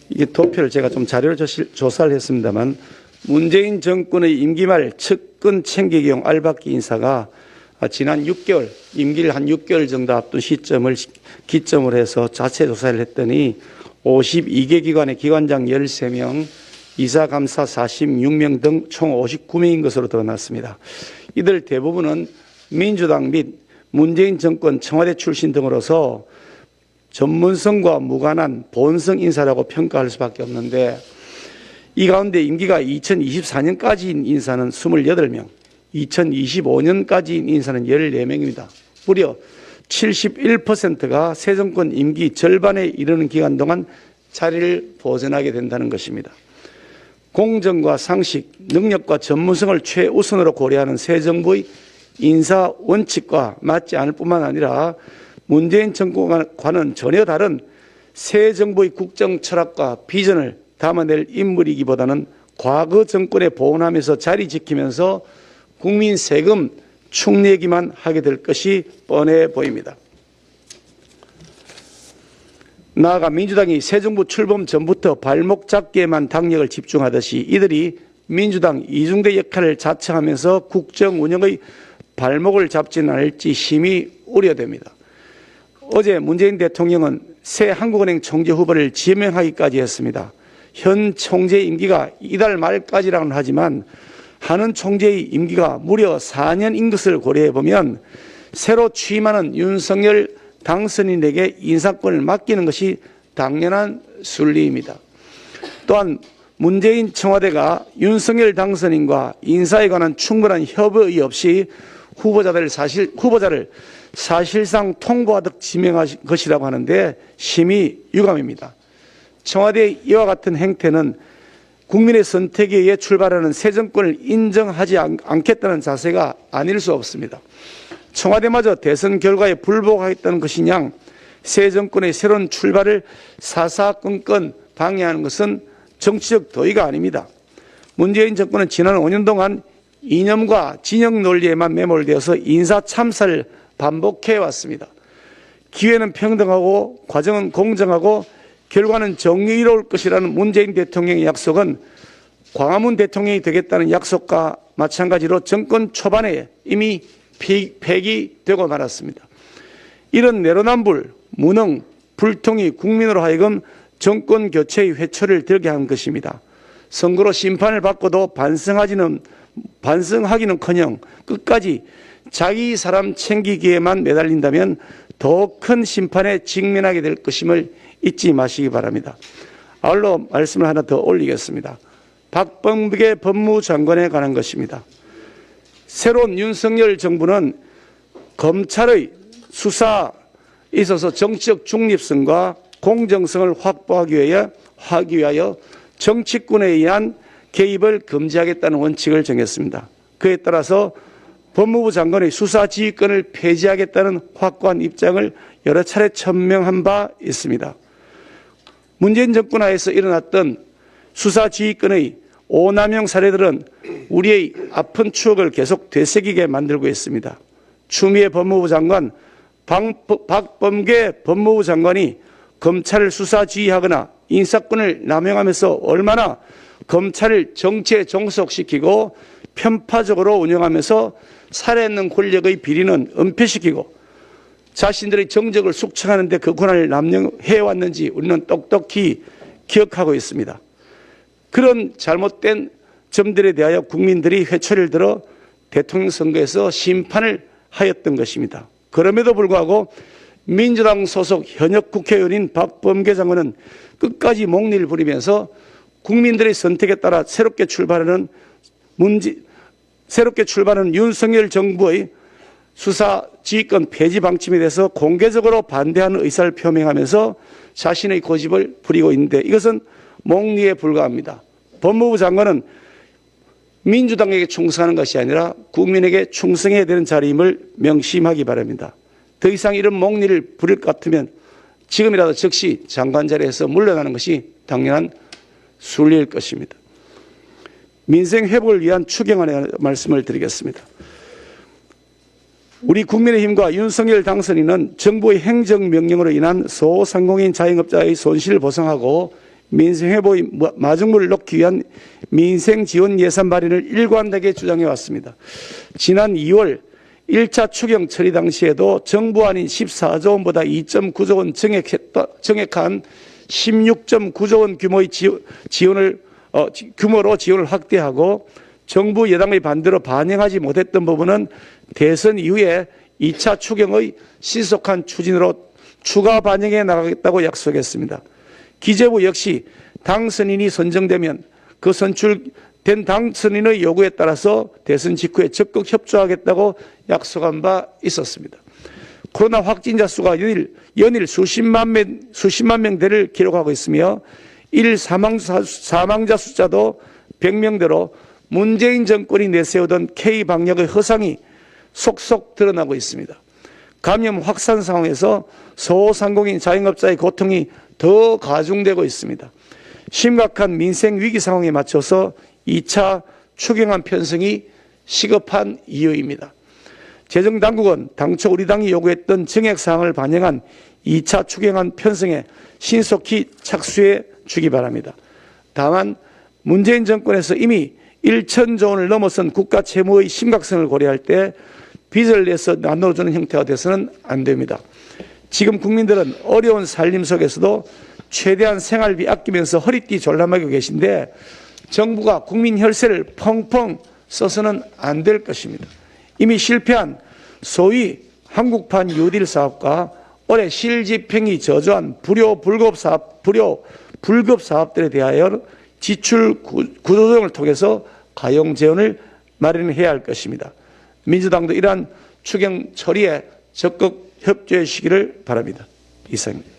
이게 도표를 제가 좀 자료를 조사를 했습니다만 문재인 정권의 임기 말 측근 챙기기용 알박기 인사가 지난 6개월, 임기를 한 6개월 정도 앞둔 시점을 기점으로 해서 자체 조사를 했더니 52개 기관의 기관장 13명, 이사감사 46명 등 총 59명인 것으로 드러났습니다. 이들 대부분은 민주당 및 문재인 정권 청와대 출신 등으로서 전문성과 무관한 본성 인사라고 평가할 수밖에 없는데 이 가운데 임기가 2024년까지인 인사는 28명, 2025년까지인 인사는 14명입니다. 무려 71%가 새 정권 임기 절반에 이르는 기간 동안 자리를 보존하게 된다는 것입니다. 공정과 상식, 능력과 전문성을 최우선으로 고려하는 새 정부의 인사 원칙과 맞지 않을 뿐만 아니라 문재인 정권과는 전혀 다른 새 정부의 국정 철학과 비전을 담아낼 인물이기보다는 과거 정권에 보온하면서 자리 지키면서 국민 세금 축내기만 하게 될 것이 뻔해 보입니다. 나아가 민주당이 새 정부 출범 전부터 발목 잡기에만 당력을 집중하듯이 이들이 민주당 이중대 역할을 자처하면서 국정 운영의 발목을 잡지는 않을지 심히 우려됩니다. 어제 문재인 대통령은 새 한국은행 총재 후보를 지명하기까지 했습니다. 현 총재 임기가 이달 말까지라고는 하지만 하는 총재의 임기가 무려 4년인 것을 고려해보면 새로 취임하는 윤석열 당선인에게 인사권을 맡기는 것이 당연한 순리입니다. 또한 문재인 청와대가 윤석열 당선인과 인사에 관한 충분한 협의 없이 후보자를 사실상 통보하듯 지명한 것이라고 하는데 심히 유감입니다. 청와대의 이와 같은 행태는 국민의 선택에 의해 출발하는 새 정권을 인정하지 않겠다는 자세가 아닐 수 없습니다. 청와대마저 대선 결과에 불복하겠다는 것이냐 새 정권의 새로운 출발을 사사건건 방해하는 것은 정치적 도의가 아닙니다. 문재인 정권은 지난 5년 동안 이념과 진영 논리에만 매몰되어서 인사 참사를 반복해 왔습니다. 기회는 평등하고 과정은 공정하고 결과는 정의로울 것이라는 문재인 대통령의 약속은 광화문 대통령이 되겠다는 약속과 마찬가지로 정권 초반에 이미 폐기되고 말았습니다. 이런 내로남불, 무능, 불통이 국민으로 하여금 정권 교체의 회초를 들게 한 것입니다. 선거로 심판을 받고도 반성하기는커녕 끝까지 자기 사람 챙기기에만 매달린다면 더 큰 심판에 직면하게 될 것임을 잊지 마시기 바랍니다. 아울러 말씀을 하나 더 올리겠습니다. 박범계 법무장관에 관한 것입니다. 새로운 윤석열 정부는 검찰의 수사에 있어서 정치적 중립성과 공정성을 확보하기 위하여 정치권에 의한 개입을 금지하겠다는 원칙을 정했습니다. 그에 따라서 법무부 장관의 수사지휘권을 폐지하겠다는 확고한 입장을 여러 차례 천명한 바 있습니다. 문재인 정권 하에서 일어났던 수사지휘권의 오남용 사례들은 우리의 아픈 추억을 계속 되새기게 만들고 있습니다. 추미애 법무부 장관, 박범계 법무부 장관이 검찰을 수사지휘하거나 인사권을 남용하면서 얼마나 검찰을 정치에 종속시키고 편파적으로 운영하면서 살아있는 권력의 비리는 은폐시키고 자신들의 정적을 숙청하는 데 그 권한을 남용해왔는지 우리는 똑똑히 기억하고 있습니다. 그런 잘못된 점들에 대하여 국민들이 회초리를 들어 대통령 선거에서 심판을 하였던 것입니다. 그럼에도 불구하고 민주당 소속 현역 국회의원인 박범계 장관은 끝까지 목리를 부리면서 국민들의 선택에 따라 새롭게 출발하는 윤석열 정부의 수사지휘권 폐지 방침에 대해서 공개적으로 반대하는 의사를 표명하면서 자신의 고집을 부리고 있는데 이것은 목리에 불과합니다. 법무부 장관은 민주당에게 충성하는 것이 아니라 국민에게 충성해야 되는 자리임을 명심하기 바랍니다. 더 이상 이런 목리를 부릴 것 같으면 지금이라도 즉시 장관 자리에서 물러나는 것이 당연한 순리일 것입니다. 민생 회복을 위한 추경안의 말씀을 드리겠습니다. 우리 국민의힘과 윤석열 당선인은 정부의 행정명령으로 인한 소상공인 자영업자의 손실을 보상하고 민생회복의 마중물을 놓기 위한 민생지원 예산 발의를 일관되게 주장해 왔습니다. 지난 2월 1차 추경 처리 당시에도 정부 안인 14조 원보다 2.9조 원 정액한 16.9조 원 규모의 규모로 지원을 확대하고 정부 여당의 반대로 반영하지 못했던 부분은 대선 이후에 2차 추경의 신속한 추진으로 추가 반영해 나가겠다고 약속했습니다. 기재부 역시 당선인이 선정되면 그 선출된 당선인의 요구에 따라서 대선 직후에 적극 협조하겠다고 약속한 바 있었습니다. 코로나 확진자 수가 연일 수십만 명대를 기록하고 있으며 일 사망자 숫자도 100명대로 문재인 정권이 내세우던 K방역의 허상이 속속 드러나고 있습니다. 감염 확산 상황에서 소상공인 자영업자의 고통이 더 가중되고 있습니다. 심각한 민생 위기 상황에 맞춰서 2차 추경안 편성이 시급한 이유입니다. 재정당국은 당초 우리 당이 요구했던 정액사항을 반영한 2차 추경안 편성에 신속히 착수해 주기 바랍니다. 다만 문재인 정권에서 이미 1천조 원을 넘어선 국가 채무의 심각성을 고려할 때 빚을 내서 나눠주는 형태가 돼서는 안 됩니다. 지금 국민들은 어려운 살림 속에서도 최대한 생활비 아끼면서 허리띠 졸라매고 계신데 정부가 국민 혈세를 펑펑 써서는 안 될 것입니다. 이미 실패한 소위 한국판 뉴딜 사업과 올해 실집행이 저조한 불법 사업들에 대하여 지출 구조조정을 통해서 가용 재원을 마련해야 할 것입니다. 민주당도 이러한 추경 처리에 적극 협조해 주시기를 바랍니다. 이상입니다.